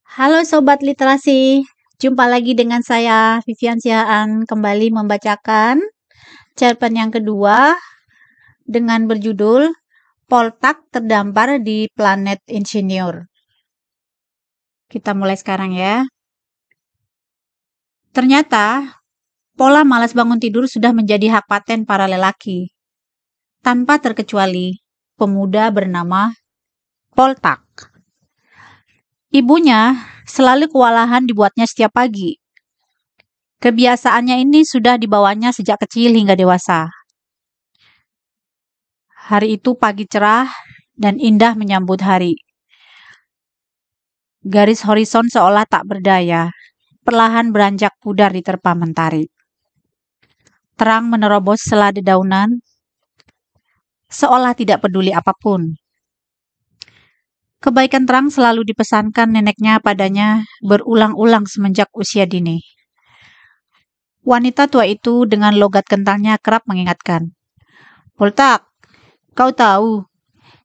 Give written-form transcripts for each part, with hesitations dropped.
Halo Sobat Literasi, jumpa lagi dengan saya Vivian Sihaan kembali membacakan cerpen yang kedua dengan berjudul Poltak Terdampar di Planet Insinyur. Kita mulai sekarang ya. Ternyata pola malas bangun tidur sudah menjadi hak paten para lelaki. Tanpa terkecuali pemuda bernama Poltak. Ibunya selalu kewalahan dibuatnya setiap pagi. Kebiasaannya ini sudah dibawanya sejak kecil hingga dewasa. Hari itu pagi cerah dan indah menyambut hari. Garis horizon seolah tak berdaya, perlahan beranjak pudar diterpa mentari. Terang menerobos sela dedaunan, seolah tidak peduli apapun. Kebaikan terang selalu dipesankan neneknya padanya berulang-ulang semenjak usia dini. Wanita tua itu dengan logat kentalnya kerap mengingatkan, "Poltak, kau tahu,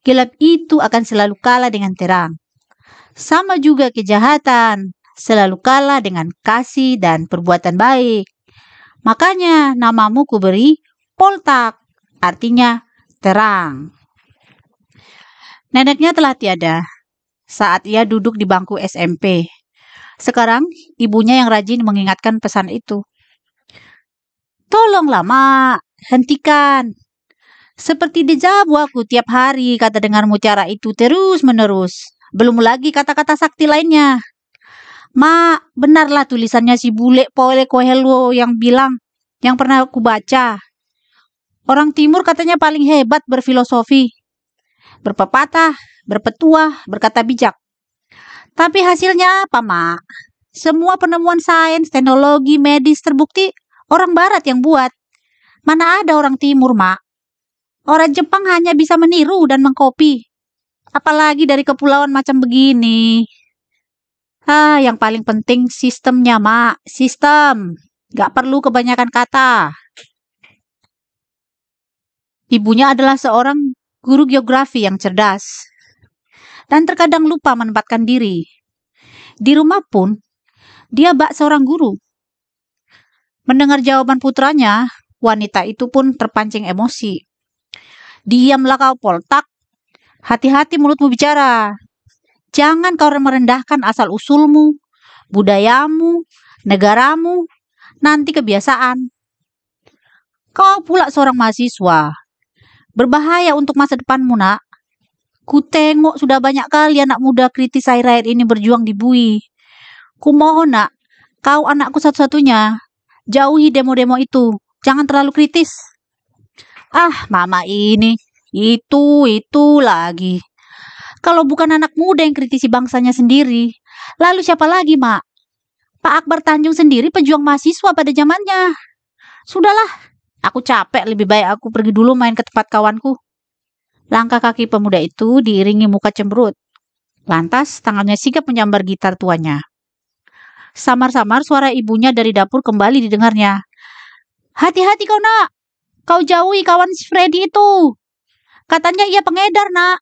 gelap itu akan selalu kalah dengan terang. Sama juga kejahatan, selalu kalah dengan kasih dan perbuatan baik. Makanya namamu kuberi Poltak, artinya terang." Neneknya telah tiada saat ia duduk di bangku SMP. Sekarang ibunya yang rajin mengingatkan pesan itu. "Tolonglah, Mak, hentikan. Seperti dejavu aku tiap hari kata dengar mutiara itu terus-menerus. Belum lagi kata-kata sakti lainnya. Mak, benarlah tulisannya si bule Paulo Coelho yang bilang, yang pernah aku baca. Orang timur katanya paling hebat berfilosofi, berpepatah, berpetuah, berkata bijak. Tapi hasilnya apa, Mak? Semua penemuan sains, teknologi, medis terbukti orang barat yang buat. Mana ada orang timur, Mak? Orang Jepang hanya bisa meniru dan mengkopi. Apalagi dari kepulauan macam begini. Yang paling penting sistemnya, Mak. Sistem. Gak perlu kebanyakan kata." Ibunya adalah seorang guru geografi yang cerdas. Dan terkadang lupa menempatkan diri. Di rumah pun, dia bak seorang guru. Mendengar jawaban putranya, wanita itu pun terpancing emosi. "Diamlah kau, Poltak. Hati-hati mulutmu bicara. Jangan kau merendahkan asal-usulmu, budayamu, negaramu, nanti kebiasaan. Kau pula seorang mahasiswa. Berbahaya untuk masa depanmu, Nak. Ku tengok sudah banyak kali anak muda kritis akhir-akhir ini berjuang di bui. Kumohon, Nak, kau anakku satu-satunya. Jauhi demo-demo itu. Jangan terlalu kritis." Mama ini, itu lagi. Kalau bukan anak muda yang kritisi bangsanya sendiri, lalu siapa lagi, Mak? Pak Akbar Tanjung sendiri pejuang mahasiswa pada zamannya. Sudahlah, aku capek, lebih baik aku pergi dulu main ke tempat kawanku. Langkah kaki pemuda itu diiringi muka cemberut. Lantas tangannya sigap menyambar gitar tuanya. Samar-samar suara ibunya dari dapur kembali didengarnya. "Hati-hati kau, Nak. Kau jauhi kawan si Freddy itu. Katanya ia pengedar, Nak."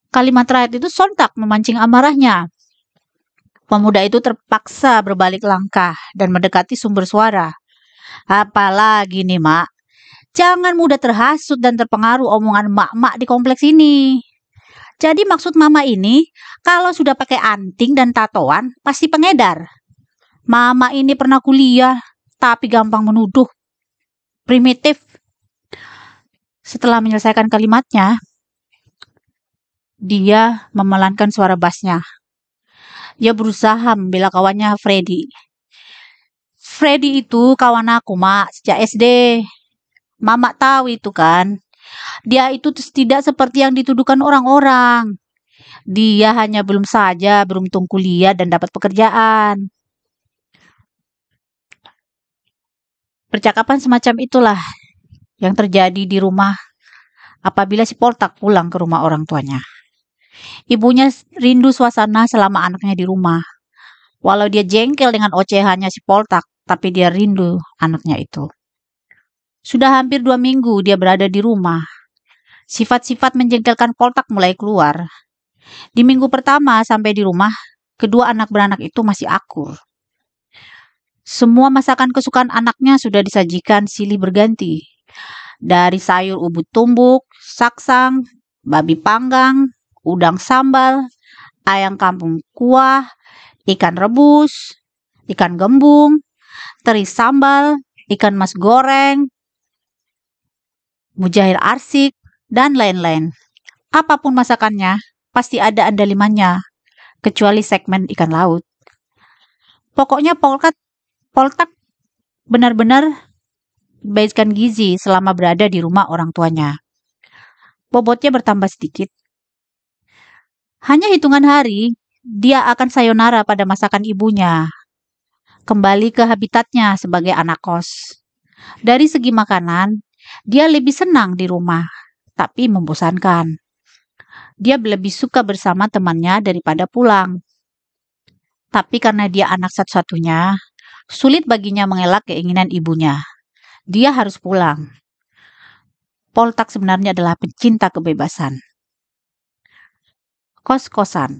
Kalimat terakhir itu sontak memancing amarahnya. Pemuda itu terpaksa berbalik langkah dan mendekati sumber suara. "Apalagi nih, Mak? Jangan mudah terhasut dan terpengaruh omongan mak-mak di kompleks ini. Jadi maksud Mama ini, kalau sudah pakai anting dan tatoan, pasti pengedar. Mama ini pernah kuliah, tapi gampang menuduh. Primitif." Setelah menyelesaikan kalimatnya, dia memelankan suara bassnya. Ia berusaha membela kawannya Freddy. "Freddy itu kawan aku, Mak, sejak SD. Mama tahu itu kan. Dia itu tidak seperti yang dituduhkan orang-orang. Dia hanya belum saja beruntung kuliah dan dapat pekerjaan." Percakapan semacam itulah yang terjadi di rumah apabila si Poltak pulang ke rumah orang tuanya. Ibunya rindu suasana selama anaknya di rumah. Walau dia jengkel dengan ocehannya si Poltak, tapi dia rindu anaknya itu. Sudah hampir 2 minggu dia berada di rumah. Sifat-sifat menjengkelkan Poltak mulai keluar. Di minggu pertama sampai di rumah, kedua anak beranak itu masih akur. Semua masakan kesukaan anaknya sudah disajikan silih berganti. Dari sayur ubud tumbuk, saksang, babi panggang, udang sambal, ayam kampung kuah, ikan rebus, ikan gembung, teri sambal, ikan mas goreng, mujair arsik, dan lain-lain. Apapun masakannya, pasti ada andalimannya, kecuali segmen ikan laut. Pokoknya Poltak benar-benar baikkan gizi selama berada di rumah orang tuanya. Bobotnya bertambah sedikit. Hanya hitungan hari, dia akan sayonara pada masakan ibunya. Kembali ke habitatnya sebagai anak kos. Dari segi makanan, dia lebih senang di rumah, tapi membosankan. Dia lebih suka bersama temannya daripada pulang. Tapi karena dia anak satu-satunya, sulit baginya mengelak keinginan ibunya. Dia harus pulang. Poltak sebenarnya adalah pencinta kebebasan. Kos-kosan.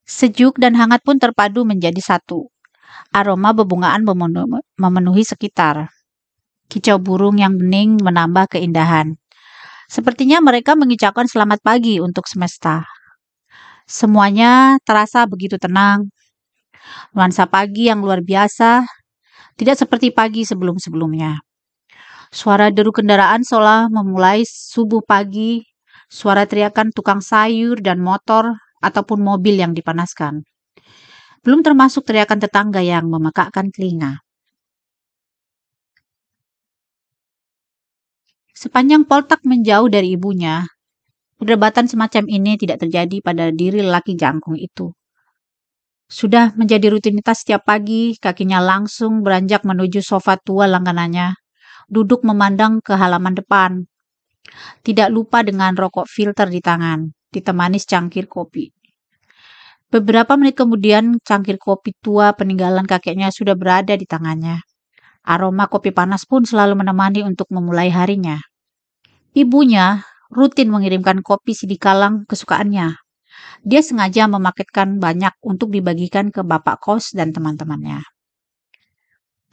Sejuk dan hangat pun terpadu menjadi satu. Aroma bebungaan memenuhi sekitar. Kicau burung yang bening menambah keindahan. Sepertinya mereka mengucapkan selamat pagi untuk semesta. Semuanya terasa begitu tenang. Nuansa pagi yang luar biasa, tidak seperti pagi sebelum-sebelumnya. Suara deru kendaraan seolah memulai subuh pagi, suara teriakan tukang sayur dan motor ataupun mobil yang dipanaskan. Belum termasuk teriakan tetangga yang memekakkan telinga. Sepanjang Poltak menjauh dari ibunya, perdebatan semacam ini tidak terjadi pada diri lelaki jangkung itu. Sudah menjadi rutinitas setiap pagi, kakinya langsung beranjak menuju sofa tua langganannya, duduk memandang ke halaman depan. Tidak lupa dengan rokok filter di tangan, ditemani secangkir kopi. Beberapa menit kemudian, cangkir kopi tua peninggalan kakeknya sudah berada di tangannya. Aroma kopi panas pun selalu menemani untuk memulai harinya. Ibunya rutin mengirimkan kopi sidikalang kesukaannya. Dia sengaja memaketkan banyak untuk dibagikan ke bapak kos dan teman-temannya.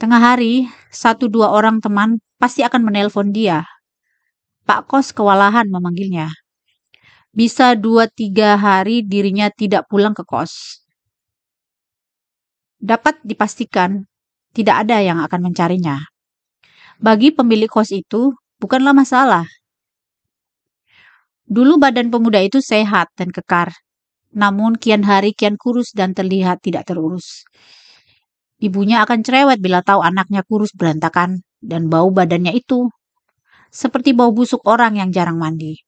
Tengah hari, 1-2 orang teman pasti akan menelpon dia. Pak kos kewalahan memanggilnya. Bisa 2-3 hari dirinya tidak pulang ke kos. Dapat dipastikan, tidak ada yang akan mencarinya. Bagi pemilik kos itu, bukanlah masalah. Dulu badan pemuda itu sehat dan kekar, namun kian hari kian kurus dan terlihat tidak terurus. Ibunya akan cerewet bila tahu anaknya kurus berantakan dan bau badannya itu seperti bau busuk orang yang jarang mandi.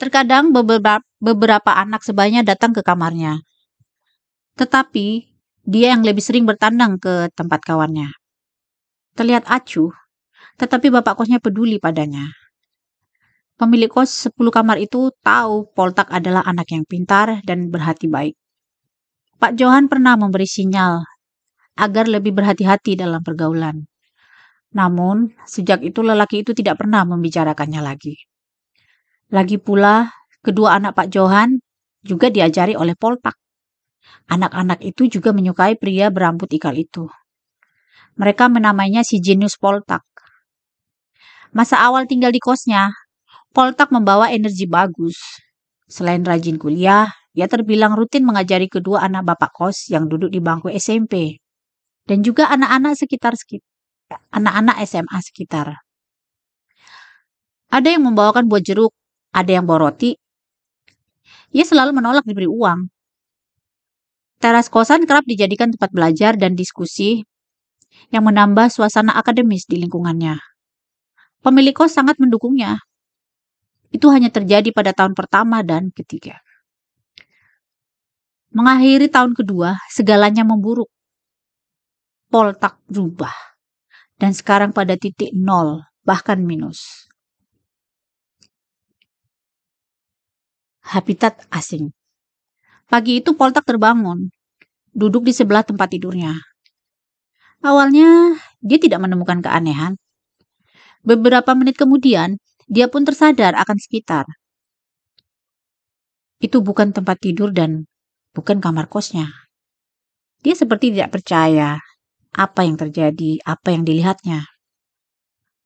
Terkadang beberapa anak sebayanya datang ke kamarnya. Tetapi dia yang lebih sering bertandang ke tempat kawannya. Terlihat acuh, tetapi bapak kosnya peduli padanya. Pemilik kos 10 kamar itu tahu Poltak adalah anak yang pintar dan berhati baik. Pak Johan pernah memberi sinyal agar lebih berhati-hati dalam pergaulan. Namun, sejak itu lelaki itu tidak pernah membicarakannya lagi. Lagi pula, kedua anak Pak Johan juga diajari oleh Poltak. Anak-anak itu juga menyukai pria berambut ikal itu. Mereka menamainya si jenius Poltak. Masa awal tinggal di kosnya, Poltak membawa energi bagus. Selain rajin kuliah, ia terbilang rutin mengajari kedua anak bapak kos yang duduk di bangku SMP. Dan juga anak-anak anak-anak SMA sekitar. Ada yang membawakan buah jeruk, ada yang bawa roti. Ia selalu menolak diberi uang. Teras kosan kerap dijadikan tempat belajar dan diskusi yang menambah suasana akademis di lingkungannya. Pemilik kos sangat mendukungnya. Itu hanya terjadi pada tahun pertama dan ketiga. Mengakhiri tahun kedua, segalanya memburuk. Poltak berubah. Dan sekarang pada titik 0, bahkan minus. Habitat asing. Pagi itu Poltak terbangun, duduk di sebelah tempat tidurnya. Awalnya, dia tidak menemukan keanehan. Beberapa menit kemudian, dia pun tersadar akan sekitar. Itu bukan tempat tidur dan bukan kamar kosnya. Dia seperti tidak percaya apa yang terjadi, apa yang dilihatnya.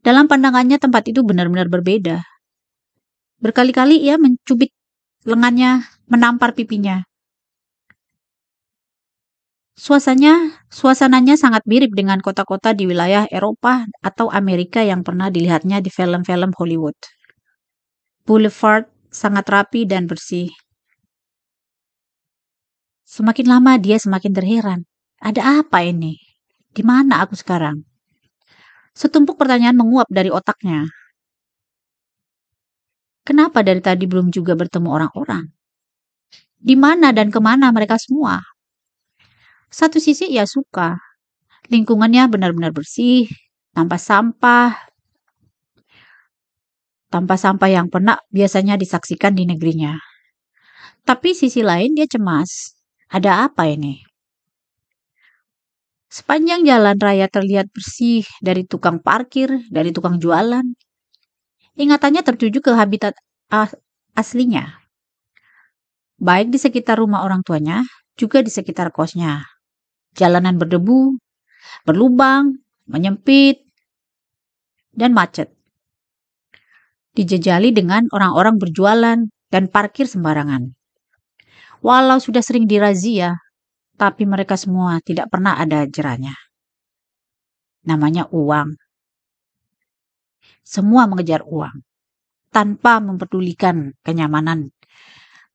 Dalam pandangannya tempat itu benar-benar berbeda. Berkali-kali ia mencubit lengannya, menampar pipinya. Suasananya sangat mirip dengan kota-kota di wilayah Eropa atau Amerika yang pernah dilihatnya di film-film Hollywood. Boulevard sangat rapi dan bersih. Semakin lama dia semakin terheran. Ada apa ini? Di mana aku sekarang? Setumpuk pertanyaan menguap dari otaknya. Kenapa dari tadi belum juga bertemu orang-orang? Di mana dan kemana mereka semua? Satu sisi ia suka. Lingkungannya benar-benar bersih, tanpa sampah yang pernah biasanya disaksikan di negerinya. Tapi sisi lain dia cemas. Ada apa ini? Sepanjang jalan raya terlihat bersih dari tukang parkir, dari tukang jualan. Ingatannya tertuju ke habitat aslinya. Baik di sekitar rumah orang tuanya, juga di sekitar kosnya. Jalanan berdebu, berlubang, menyempit, dan macet. Dijejali dengan orang-orang berjualan dan parkir sembarangan. Walau sudah sering dirazia, tapi mereka semua tidak pernah ada jerahnya. Namanya uang. Semua mengejar uang, tanpa mempedulikan kenyamanan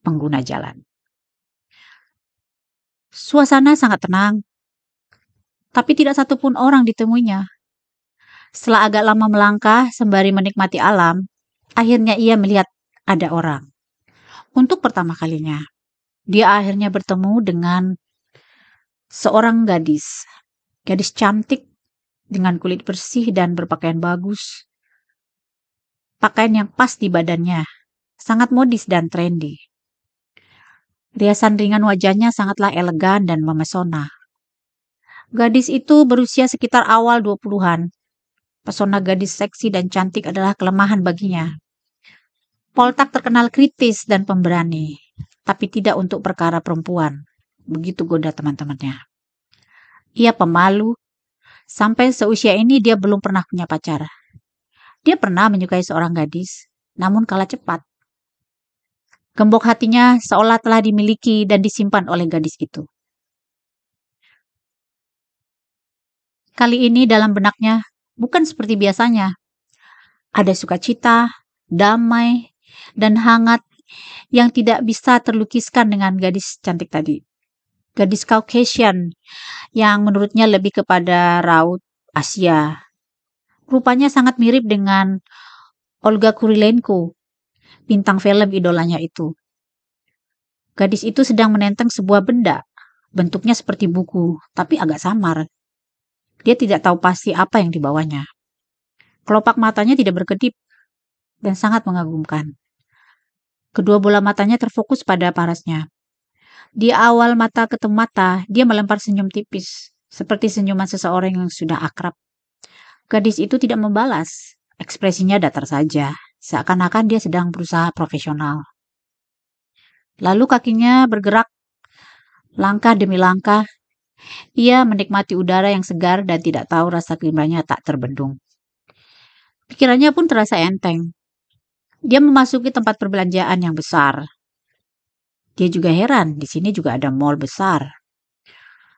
pengguna jalan. Suasana sangat tenang, tapi tidak satupun orang ditemuinya. Setelah agak lama melangkah sembari menikmati alam, akhirnya ia melihat ada orang. Untuk pertama kalinya, dia akhirnya bertemu dengan seorang gadis. Gadis cantik dengan kulit bersih dan berpakaian bagus. Pakaian yang pas di badannya, sangat modis dan trendy. Riasan ringan wajahnya sangatlah elegan dan memesona. Gadis itu berusia sekitar awal 20-an. Pesona gadis seksi dan cantik adalah kelemahan baginya. Poltak terkenal kritis dan pemberani, tapi tidak untuk perkara perempuan. Begitu goda teman-temannya. Ia pemalu. Sampai seusia ini dia belum pernah punya pacar. Dia pernah menyukai seorang gadis, namun kalah cepat. Gembok hatinya seolah telah dimiliki dan disimpan oleh gadis itu. Kali ini dalam benaknya bukan seperti biasanya. Ada sukacita, damai, dan hangat yang tidak bisa terlukiskan dengan gadis cantik tadi. Gadis Caucasian yang menurutnya lebih kepada raut Asia. Rupanya sangat mirip dengan Olga Kurilenko, bintang film idolanya itu. Gadis itu sedang menenteng sebuah benda. Bentuknya seperti buku, tapi agak samar. Dia tidak tahu pasti apa yang dibawanya. Kelopak matanya tidak berkedip dan sangat mengagumkan. Kedua bola matanya terfokus pada parasnya. Di awal mata ketemu mata, dia melempar senyum tipis, seperti senyuman seseorang yang sudah akrab. Gadis itu tidak membalas, ekspresinya datar saja, seakan-akan dia sedang berusaha profesional. Lalu kakinya bergerak, langkah demi langkah. Ia menikmati udara yang segar dan tidak tahu rasa gelimbangnya tak terbendung. Pikirannya pun terasa enteng. Dia memasuki tempat perbelanjaan yang besar. Dia juga heran, di sini juga ada mall besar.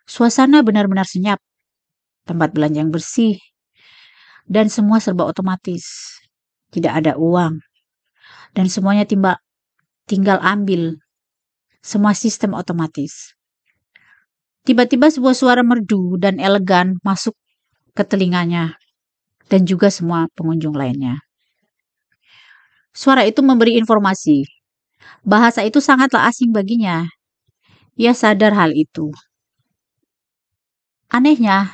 Suasana benar-benar senyap. Tempat belanja yang bersih. Dan semua serba otomatis. Tidak ada uang. Dan semuanya tinggal ambil. Semua sistem otomatis. Tiba-tiba sebuah suara merdu dan elegan masuk ke telinganya. Dan juga semua pengunjung lainnya. Suara itu memberi informasi. Bahasa itu sangatlah asing baginya. Ia sadar hal itu. Anehnya,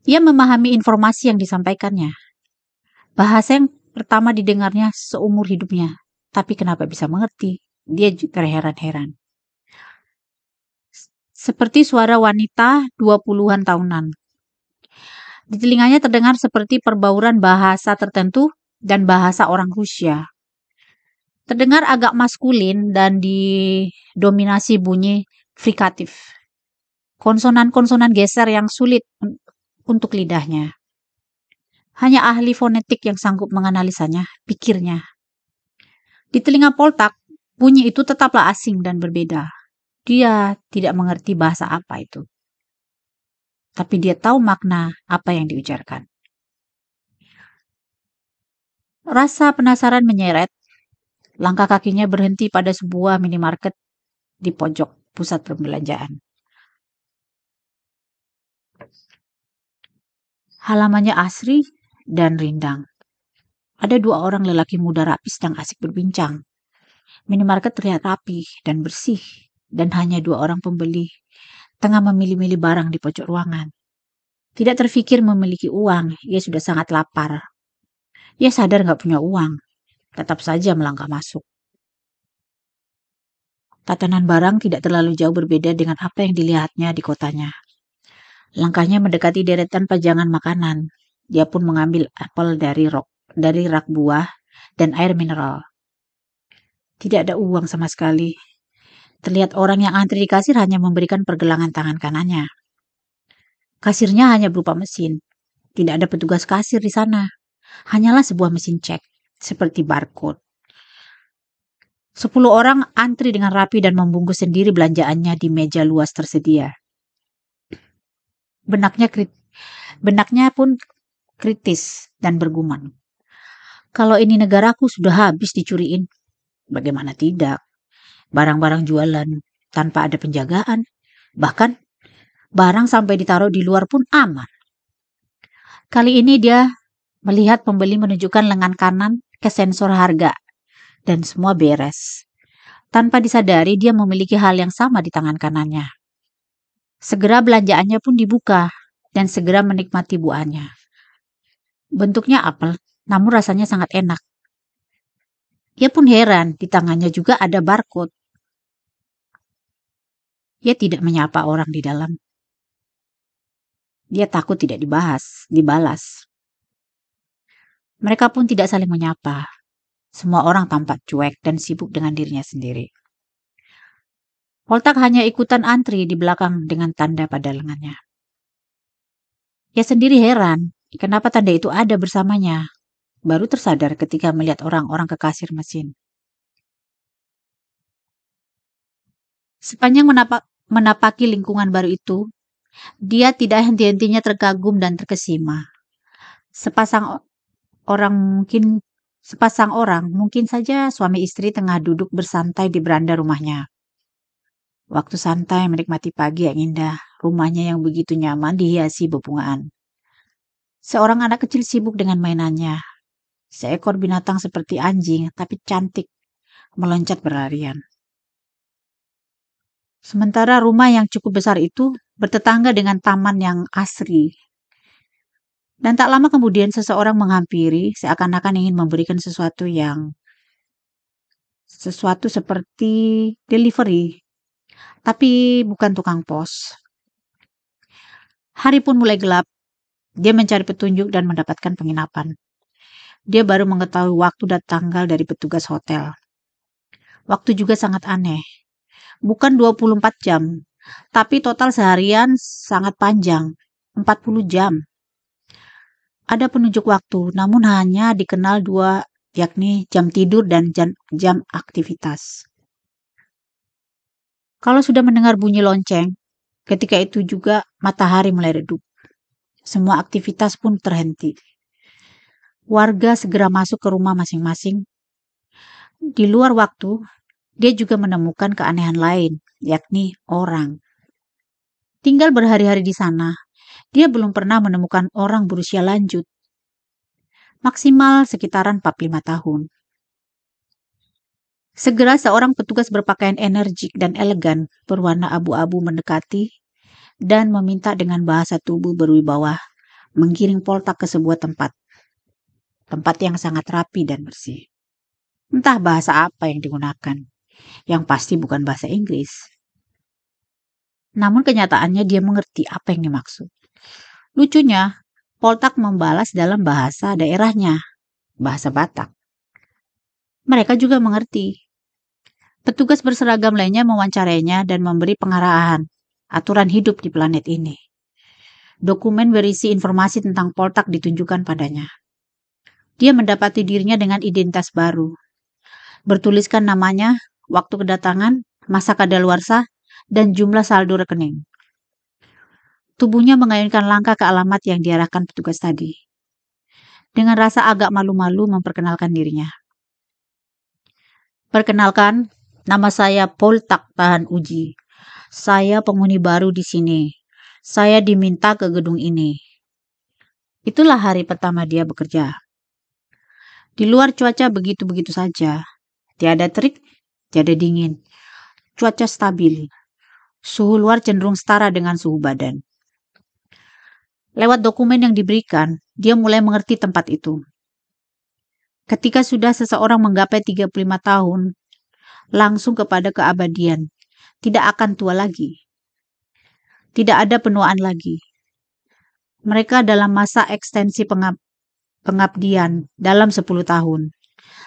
ia memahami informasi yang disampaikannya. Bahasa yang pertama didengarnya seumur hidupnya. Tapi kenapa bisa mengerti? Dia terheran-heran. Seperti suara wanita 20-an tahunan. Di telinganya terdengar seperti perbauran bahasa tertentu dan bahasa orang Rusia. Terdengar agak maskulin dan didominasi bunyi frikatif. Konsonan-konsonan geser yang sulit untuk lidahnya. Hanya ahli fonetik yang sanggup menganalisanya, pikirnya. Di telinga Poltak, bunyi itu tetaplah asing dan berbeda. Dia tidak mengerti bahasa apa itu. Tapi dia tahu makna apa yang diujarkan. Rasa penasaran menyeret. Langkah kakinya berhenti pada sebuah minimarket di pojok pusat perbelanjaan. Halamannya asri dan rindang. Ada 2 orang lelaki muda rapi sedang asik berbincang. Minimarket terlihat rapi dan bersih, dan hanya 2 orang pembeli tengah memilih-milih barang di pojok ruangan. Tidak terfikir memiliki uang, ia sudah sangat lapar. Ia sadar nggak punya uang, tetap saja melangkah masuk. Tatanan barang tidak terlalu jauh berbeda dengan apa yang dilihatnya di kotanya. Langkahnya mendekati deretan pajangan makanan. Dia pun mengambil apel dari rak buah dan air mineral. Tidak ada uang sama sekali. Terlihat orang yang antri di kasir hanya memberikan pergelangan tangan kanannya. Kasirnya hanya berupa mesin. Tidak ada petugas kasir di sana. Hanyalah sebuah mesin cek, seperti barcode. 10 orang antri dengan rapi dan membungkus sendiri belanjaannya di meja luas tersedia. Benaknya pun kritis dan bergumam. Kalau ini negaraku sudah habis dicuriin. Bagaimana tidak? Barang-barang jualan tanpa ada penjagaan. Bahkan barang sampai ditaruh di luar pun aman. Kali ini dia melihat pembeli menunjukkan lengan kanan ke sensor harga. Dan semua beres. Tanpa disadari dia memiliki hal yang sama di tangan kanannya. Segera belanjaannya pun dibuka dan segera menikmati buahnya. Bentuknya apel, namun rasanya sangat enak. Ia pun heran, di tangannya juga ada barcode. Ia tidak menyapa orang di dalam. Dia takut tidak dibalas. Mereka pun tidak saling menyapa. Semua orang tampak cuek dan sibuk dengan dirinya sendiri. Poltak hanya ikutan antri di belakang dengan tanda pada lengannya. Ia sendiri heran, kenapa tanda itu ada bersamanya. Baru tersadar ketika melihat orang-orang ke kasir mesin. Sepanjang menapaki lingkungan baru itu, dia tidak henti-hentinya terkagum dan terkesima. Sepasang orang, mungkin saja suami istri tengah duduk bersantai di beranda rumahnya. Waktu santai menikmati pagi yang indah, rumahnya yang begitu nyaman dihiasi bebungaan. Seorang anak kecil sibuk dengan mainannya. Seekor binatang seperti anjing, tapi cantik, meloncat berlarian. Sementara rumah yang cukup besar itu bertetangga dengan taman yang asri. Dan tak lama kemudian seseorang menghampiri seakan-akan ingin memberikan sesuatu seperti delivery. Tapi bukan tukang pos. Hari pun mulai gelap. Dia mencari petunjuk dan mendapatkan penginapan. Dia baru mengetahui waktu dan tanggal dari petugas hotel. Waktu juga sangat aneh. Bukan 24 jam, tapi total seharian sangat panjang, 40 jam. Ada penunjuk waktu, namun hanya dikenal 2, yakni jam tidur dan jam aktivitas. Kalau sudah mendengar bunyi lonceng, ketika itu juga matahari mulai redup. Semua aktivitas pun terhenti. Warga segera masuk ke rumah masing-masing. Di luar waktu, dia juga menemukan keanehan lain, yakni orang. Tinggal berhari-hari di sana, dia belum pernah menemukan orang berusia lanjut. Maksimal sekitaran 45 tahun. Segera seorang petugas berpakaian energik dan elegan berwarna abu-abu mendekati dan meminta dengan bahasa tubuh berwibawa menggiring Poltak ke sebuah tempat. Tempat yang sangat rapi dan bersih. Entah bahasa apa yang digunakan. Yang pasti bukan bahasa Inggris. Namun kenyataannya dia mengerti apa yang dimaksud. Lucunya, Poltak membalas dalam bahasa daerahnya, bahasa Batak. Mereka juga mengerti. Petugas berseragam lainnya mewawancarainya dan memberi pengarahan aturan hidup di planet ini. Dokumen berisi informasi tentang Poltak ditunjukkan padanya. Dia mendapati dirinya dengan identitas baru. Bertuliskan namanya, waktu kedatangan, masa kadaluarsa, dan jumlah saldo rekening. Tubuhnya mengayunkan langkah ke alamat yang diarahkan petugas tadi. Dengan rasa agak malu-malu memperkenalkan dirinya. Perkenalkan, nama saya Poltak tahan uji. Saya penghuni baru di sini. Saya diminta ke gedung ini. Itulah hari pertama dia bekerja. Di luar cuaca begitu-begitu saja. Tiada terik, tiada dingin. Cuaca stabil. Suhu luar cenderung setara dengan suhu badan. Lewat dokumen yang diberikan, dia mulai mengerti tempat itu. Ketika sudah seseorang menggapai 35 tahun, langsung kepada keabadian, tidak akan tua lagi. Tidak ada penuaan lagi. Mereka dalam masa ekstensi pengabdian dalam 10 tahun.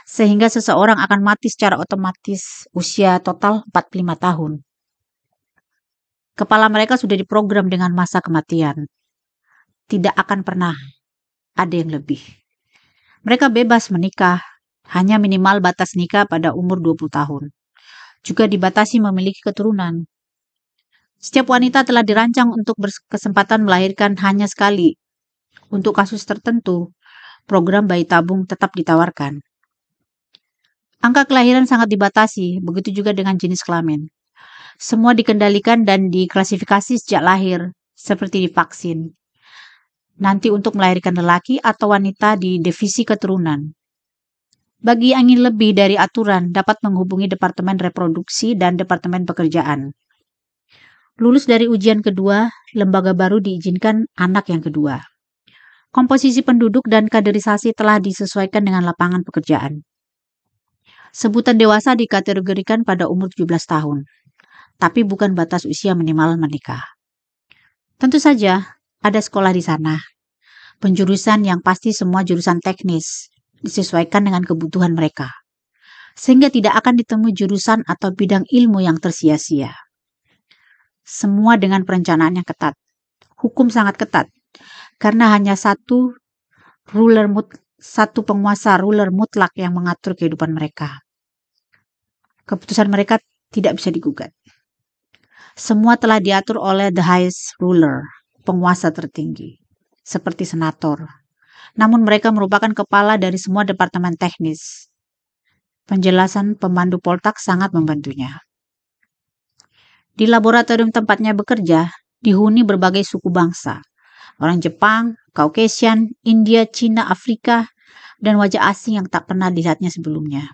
Sehingga seseorang akan mati secara otomatis usia total 45 tahun. Kepala mereka sudah diprogram dengan masa kematian. Tidak akan pernah ada yang lebih. Mereka bebas menikah, hanya minimal batas nikah pada umur 20 tahun. Juga dibatasi memiliki keturunan. Setiap wanita telah dirancang untuk berkesempatan melahirkan hanya sekali. Untuk kasus tertentu, program bayi tabung tetap ditawarkan. Angka kelahiran sangat dibatasi, begitu juga dengan jenis kelamin. Semua dikendalikan dan diklasifikasi sejak lahir, seperti divaksin. Nanti untuk melahirkan lelaki atau wanita di divisi keturunan. Bagi yang ingin lebih dari aturan, dapat menghubungi Departemen Reproduksi dan Departemen Pekerjaan. Lulus dari ujian kedua, lembaga baru diizinkan anak yang kedua. Komposisi penduduk dan kaderisasi telah disesuaikan dengan lapangan pekerjaan. Sebutan dewasa dikategorikan pada umur 17 tahun, tapi bukan batas usia minimal menikah. Tentu saja, ada sekolah di sana. Penjurusan yang pasti semua jurusan teknis, disesuaikan dengan kebutuhan mereka. Sehingga tidak akan ditemui jurusan atau bidang ilmu yang tersia-sia. Semua dengan perencanaan yang ketat. Hukum sangat ketat, karena hanya satu penguasa ruler mutlak yang mengatur kehidupan mereka. Keputusan mereka tidak bisa digugat. Semua telah diatur oleh the highest ruler, penguasa tertinggi, seperti senator. Namun mereka merupakan kepala dari semua departemen teknis. Penjelasan pemandu Poltak sangat membantunya. Di laboratorium tempatnya bekerja, dihuni berbagai suku bangsa. Orang Jepang, Caucasian, India, Cina, Afrika, dan wajah asing yang tak pernah dilihatnya sebelumnya.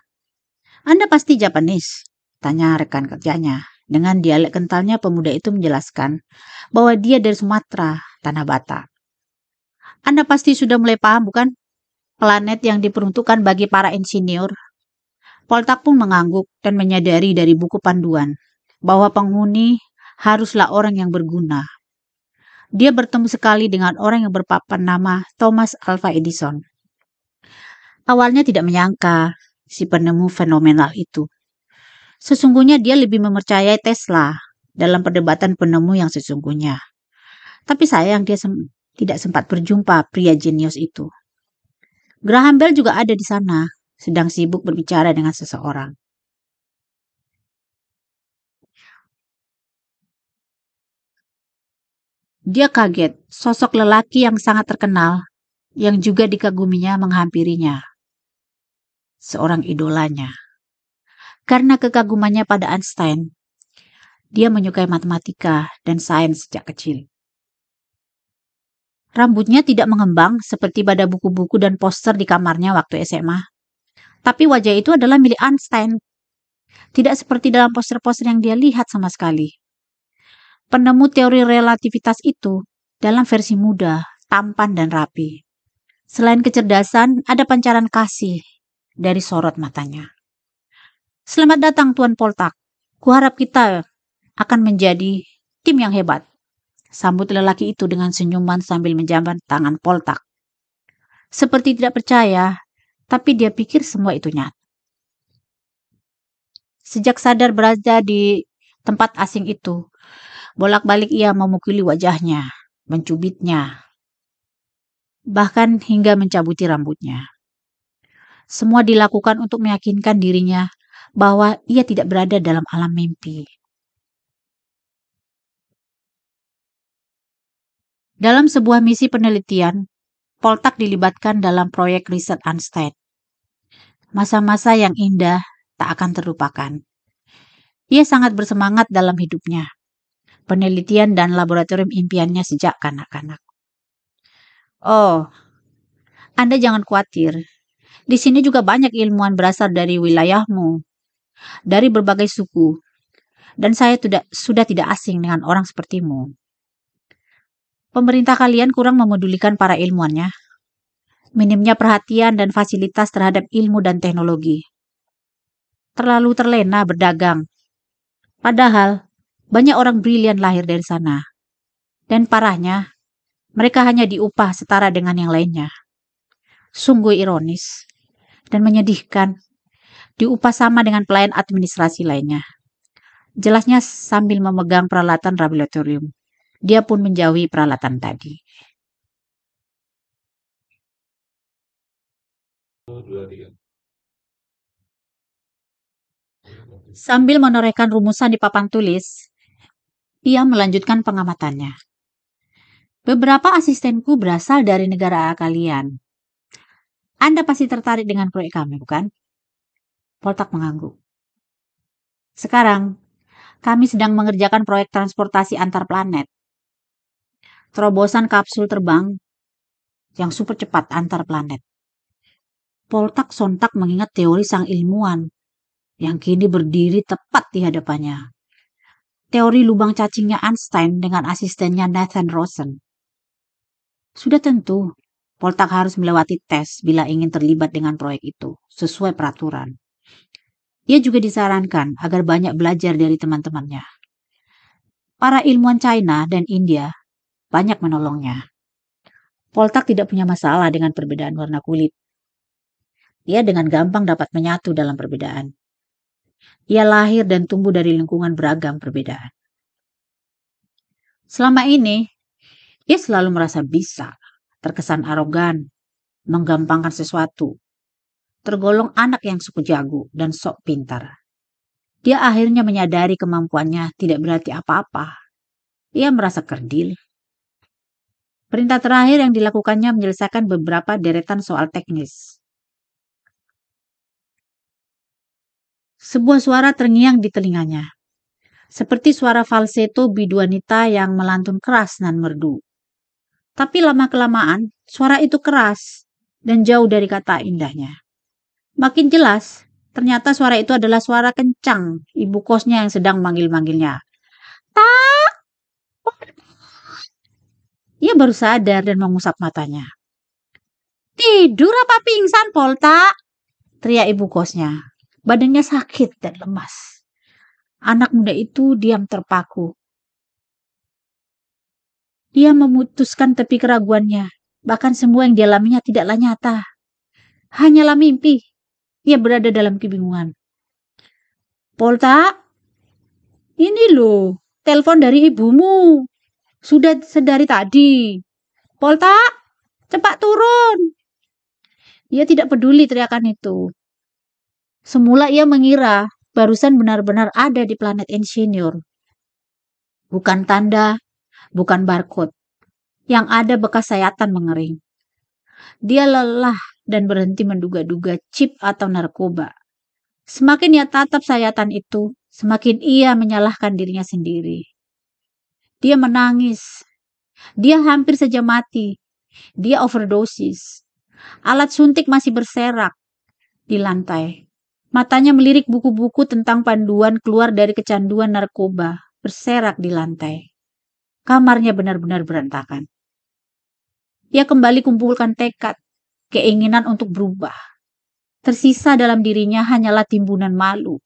Anda pasti Japanese, tanya rekan kerjanya. Dengan dialek kentalnya pemuda itu menjelaskan bahwa dia dari Sumatera, Tanah Batak. Anda pasti sudah mulai paham bukan? Planet yang diperuntukkan bagi para insinyur. Poltak pun mengangguk dan menyadari dari buku panduan bahwa penghuni haruslah orang yang berguna. Dia bertemu sekali dengan orang yang berpapan nama Thomas Alva Edison. Awalnya tidak menyangka si penemu fenomenal itu. Sesungguhnya dia lebih mempercayai Tesla dalam perdebatan penemu yang sesungguhnya. Tapi sayang dia tidak sempat berjumpa pria jenius itu. Graham Bell juga ada di sana, sedang sibuk berbicara dengan seseorang. Dia kaget, sosok lelaki yang sangat terkenal, yang juga dikaguminya menghampirinya. Seorang idolanya. Karena kekagumannya pada Einstein, dia menyukai matematika dan sains sejak kecil. Rambutnya tidak mengembang seperti pada buku-buku dan poster di kamarnya waktu SMA. Tapi wajah itu adalah milik Einstein. Tidak seperti dalam poster-poster yang dia lihat sama sekali. Penemu teori relativitas itu dalam versi muda, tampan dan rapi. Selain kecerdasan, ada pancaran kasih dari sorot matanya. Selamat datang Tuan Poltak. Kuharap kita akan menjadi tim yang hebat. Sambut lelaki itu dengan senyuman sambil menjamban tangan Poltak. Seperti tidak percaya, tapi dia pikir semua itu nyata. Sejak sadar berada di tempat asing itu, bolak-balik ia memukuli wajahnya, mencubitnya, bahkan hingga mencabuti rambutnya. Semua dilakukan untuk meyakinkan dirinya bahwa ia tidak berada dalam alam mimpi. Dalam sebuah misi penelitian, Poltak dilibatkan dalam proyek riset Einstein. Masa-masa yang indah tak akan terlupakan. Ia sangat bersemangat dalam hidupnya, penelitian dan laboratorium impiannya sejak kanak-kanak. Oh, Anda jangan khawatir. Di sini juga banyak ilmuwan berasal dari wilayahmu, dari berbagai suku, dan saya sudah tidak asing dengan orang sepertimu. Pemerintah kalian kurang memedulikan para ilmuwannya. Minimnya perhatian dan fasilitas terhadap ilmu dan teknologi. Terlalu terlena berdagang. Padahal, banyak orang brilian lahir dari sana. Dan parahnya, mereka hanya diupah setara dengan yang lainnya. Sungguh ironis dan menyedihkan, diupah sama dengan pelayan administrasi lainnya. Jelasnya sambil memegang peralatan laboratorium. Dia pun menjauhi peralatan tadi. Sambil menorehkan rumusan di papan tulis, ia melanjutkan pengamatannya. Beberapa asistenku berasal dari negara kalian. Anda pasti tertarik dengan proyek kami, bukan? Poltak mengangguk. Sekarang, kami sedang mengerjakan proyek transportasi antar planet. Terobosan kapsul terbang yang super cepat antar planet. Poltak sontak mengingat teori sang ilmuwan yang kini berdiri tepat di hadapannya. Teori lubang cacingnya Einstein dengan asistennya Nathan Rosen. Sudah tentu, Poltak harus melewati tes bila ingin terlibat dengan proyek itu, sesuai peraturan. Ia juga disarankan agar banyak belajar dari teman-temannya. Para ilmuwan China dan India banyak menolongnya. Poltak tidak punya masalah dengan perbedaan warna kulit. Ia dengan gampang dapat menyatu dalam perbedaan. Ia lahir dan tumbuh dari lingkungan beragam perbedaan. Selama ini, ia selalu merasa bisa, terkesan arogan, menggampangkan sesuatu, tergolong anak yang suku jago dan sok pintar. Dia akhirnya menyadari kemampuannya tidak berarti apa-apa. Ia merasa kerdil. Perintah terakhir yang dilakukannya menyelesaikan beberapa deretan soal teknis. Sebuah suara terngiang di telinganya, seperti suara falsetto bidu wanita yang melantun keras dan merdu. Tapi lama-kelamaan, suara itu keras dan jauh dari kata indahnya. Makin jelas, ternyata suara itu adalah suara kencang ibu kosnya yang sedang manggil-manggilnya. Tak! Ia baru sadar dan mengusap matanya. Tidur apa pingsan, Polta? Teriak ibu kosnya. Badannya sakit dan lemas. Anak muda itu diam terpaku. Dia memutuskan tepi keraguannya. Bahkan semua yang dialaminya tidaklah nyata. Hanyalah mimpi. Ia berada dalam kebingungan. Polta, ini loh, telepon dari ibumu. Sudah sedari tadi. Polta, cepat turun. Ia tidak peduli teriakan itu. Semula ia mengira barusan benar-benar ada di planet Insinyur. Bukan tanda, bukan barcode. Yang ada bekas sayatan mengering. Dia lelah dan berhenti menduga-duga chip atau narkoba. Semakin ia tatap sayatan itu, semakin ia menyalahkan dirinya sendiri. Dia menangis. Dia hampir saja mati. Dia overdosis. Alat suntik masih berserak di lantai. Matanya melirik buku-buku tentang panduan keluar dari kecanduan narkoba, berserak di lantai. Kamarnya benar-benar berantakan. Ia kembali kumpulkan tekad, keinginan untuk berubah. Tersisa dalam dirinya hanyalah timbunan malu.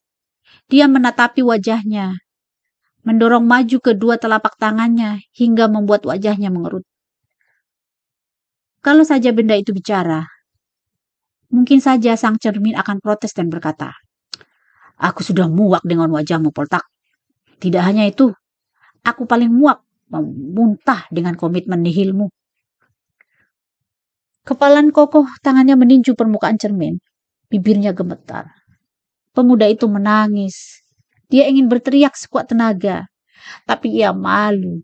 Dia menatapi wajahnya, mendorong maju kedua telapak tangannya hingga membuat wajahnya mengerut. Kalau saja benda itu bicara, mungkin saja sang cermin akan protes dan berkata, Aku sudah muak dengan wajahmu, Poltak. Tidak hanya itu, aku paling muak memuntah dengan komitmen nihilmu. Kepalan kokoh tangannya meninju permukaan cermin. Bibirnya gemetar. Pemuda itu menangis. Dia ingin berteriak sekuat tenaga, tapi ia malu.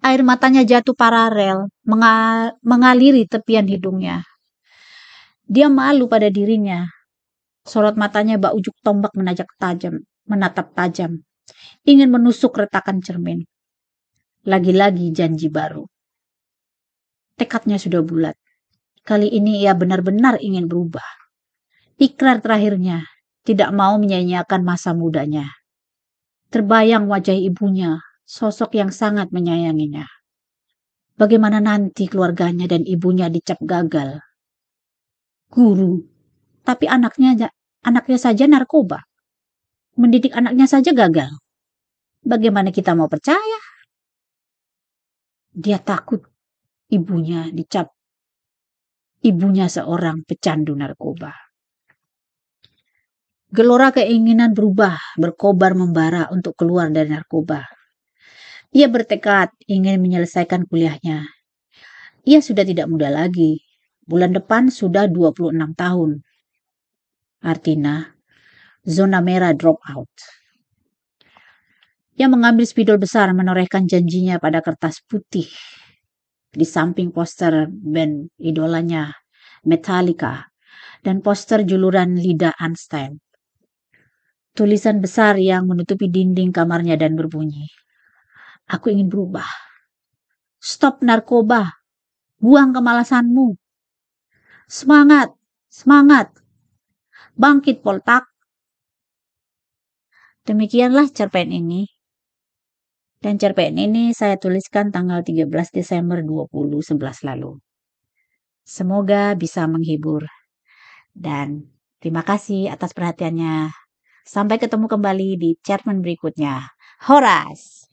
Air matanya jatuh paralel, mengaliri tepian hidungnya. Dia malu pada dirinya. Sorot matanya bak ujuk tombak menatap tajam. Ingin menusuk retakan cermin. Lagi-lagi janji baru. Tekadnya sudah bulat. Kali ini ia benar-benar ingin berubah. Ikrar terakhirnya, tidak mau menyanyiakan masa mudanya. Terbayang wajah ibunya, sosok yang sangat menyayanginya. Bagaimana nanti keluarganya dan ibunya dicap gagal? Guru, tapi anaknya saja narkoba. Mendidik anaknya saja gagal. Bagaimana kita mau percaya? Dia takut ibunya dicap ibunya seorang pecandu narkoba. Gelora keinginan berubah, berkobar membara untuk keluar dari narkoba. Ia bertekad ingin menyelesaikan kuliahnya. Ia sudah tidak muda lagi. Bulan depan sudah 26 tahun. Artinya, zona merah drop out. Ia mengambil spidol besar menorehkan janjinya pada kertas putih. Di samping poster band idolanya, Metallica, dan poster juluran Lida Einstein. Tulisan besar yang menutupi dinding kamarnya dan berbunyi, "Aku ingin berubah. Stop narkoba. Buang kemalasanmu. Semangat, semangat. Bangkit, Poltak." Demikianlah cerpen ini. Dan cerpen ini saya tuliskan tanggal 13 Desember 2011 lalu. Semoga bisa menghibur. Dan terima kasih atas perhatiannya. Sampai ketemu kembali di cerpen berikutnya. Horas!